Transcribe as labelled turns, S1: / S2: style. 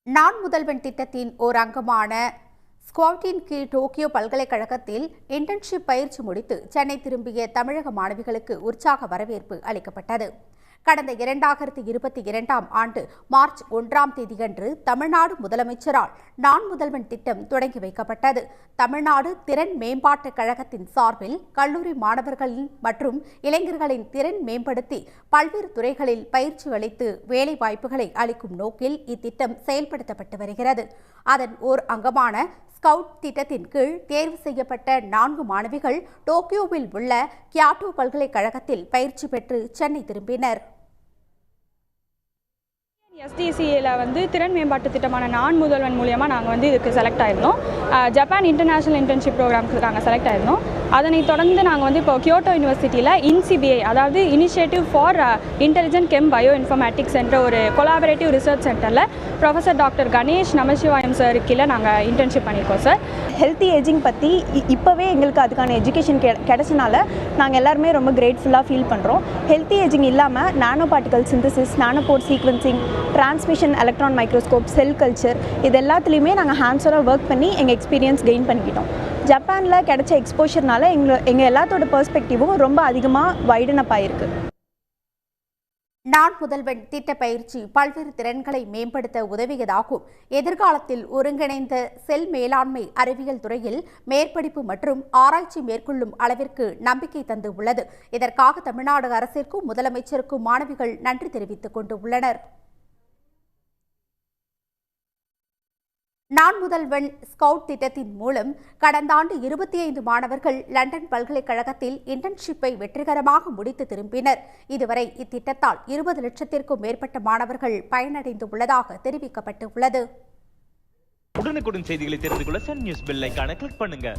S1: நான் முதல்வன் திட்டத்தின் ஓர் அங்கமான ஸ்குவாட்டின் கீழ் டோக்கியோ பல்கலைக்கழகத்தில் இன்டர்ன்ஷிப் பயிற்சி முடித்து சென்னை திரும்பிய தமிழக மாணவிகளுக்கு உற்சாக வரவேற்பு அளிக்கப்பட்டது. கடந்த 2022ஆம் ஆண்டு மார்ச் 1ஆம் தேதியன்று தமிழ்நாடு முதலமைச்சரால் நான் முதல்வன் திட்டம் தொடங்கி வைக்கப்பட்டது. தமிழ்நாடு திறன் மேம்பாட்டுக் கழகத்தின் சார்பில் கல்லூரி மாணவர்களின் மற்றும் இளைஞர்களின் திறன் மேம்படுத்தி பல்வேறு துறைகளில் பயிற்சி அளித்து வேலைவாய்ப்புகளை அளிக்கும் நோக்கில் இத்திட்டம் செயல்படுத்தப்பட்டு வருகிறது. அதன் ஓர் அங்கமான ஸ்கவுட் திட்டத்தின் கீழ் தேர்வு செய்யப்பட்ட 4 மாணவிகள் டோக்கியோவில் உள்ள கியோட்டோ பல்கலைக்கழகத்தில் பயிற்சி பெற்று சென்னை திரும்பினர்.
S2: SDCAல திறன் மேம்பாட்டு திட்டமான நான் முதல்வன் மூலமா நாங்கள் இதுக்கு செலக்ட் ஆயிருந்தோம். ஜப்பான் இன்டர்நேஷனல் இன்டர்ன்ஷிப் ப்ரோக்ராம்க்கு நாங்கள் செலக்ட் ஆயிருந்தோம். அதனைத் தொடர்ந்து நாங்கள் இப்போ கியோட்டோ யூனிவர்சிட்டியில் INCBI அதாவது initiative for intelligent gem bio informatics என்ற ஒரு கொலாபரேட்டிவ் ரிசர்ச் சென்டரில் professor doctor Ganesh Namasivayam sir கீழே நாங்கள் இன்டர்ன்ஷிப் பண்ணியிருக்கோம் சார்.
S3: ஹெல்த்தி ஏஜிங் பற்றி இப்போவே எங்களுக்கு அதுக்கான எஜுகேஷன் கிடைச்சனால நாங்கள் எல்லாருமே ரொம்ப கிரேட்ஃபுல்லாக ஃபீல் பண்ணுறோம். ஹெல்த்தி ஏஜிங் இல்லாமல் நானோ particle synthesis, Nanopore sequencing, transmission electron microscope, cell culture இது எல்லாத்துலேயுமே நாங்கள் ஹேண்ட்ஸோட ஒர்க் பண்ணி எங்கள் எக்ஸ்பீரியன்ஸ் கெயின் பண்ணிக்கிட்டோம். ஜப்பானில் கிடைச்ச எக்ஸ்போஷர்னால எங்கள் எல்லாத்தோட பெர்ஸ்பெக்டிவும் ரொம்ப அதிகமாக வைடன் அப் ஆயிருக்கு.
S1: நான் முதல்வன் திட்ட பயிற்சி பல்வேறு திறன்களை மேம்படுத்த உதவியதாகும். எதிர்காலத்தில் ஒருங்கிணைந்த செல் மேலாண்மை அறிவியல் துறையில் மேற்படிப்பு மற்றும் ஆராய்ச்சி மேற்கொள்ளும் அளவிற்கு நம்பிக்கை தந்து உள்ளது. இதற்காக தமிழ்நாடு அரசிற்கும் முதலமைச்சருக்கும் மாணவிகள் நன்றி தெரிவித்துக் கொண்டுள்ளனர். நான் முதல்வன் ஸ்கவுட் திட்டத்தின் மூலம் கடந்த ஆண்டு 25 மாணவர்கள் லண்டன் பல்கலைக்கழகத்தில் இன்டர்ன்ஷிப்பை வெற்றிகரமாக முடித்து திரும்பினர். இதுவரை இத்திட்டத்தால் 20 லட்சத்திற்கும் மேற்பட்ட மாணவர்கள் பயனடைந்துள்ளதாக தெரிவிக்கப்பட்டுள்ளது.
S4: உடனுக்குடன் செய்திகளை தெரிந்து கொள்ள சன் நியூஸ் பெல் ஐகானை கிளிக் பண்ணுங்க.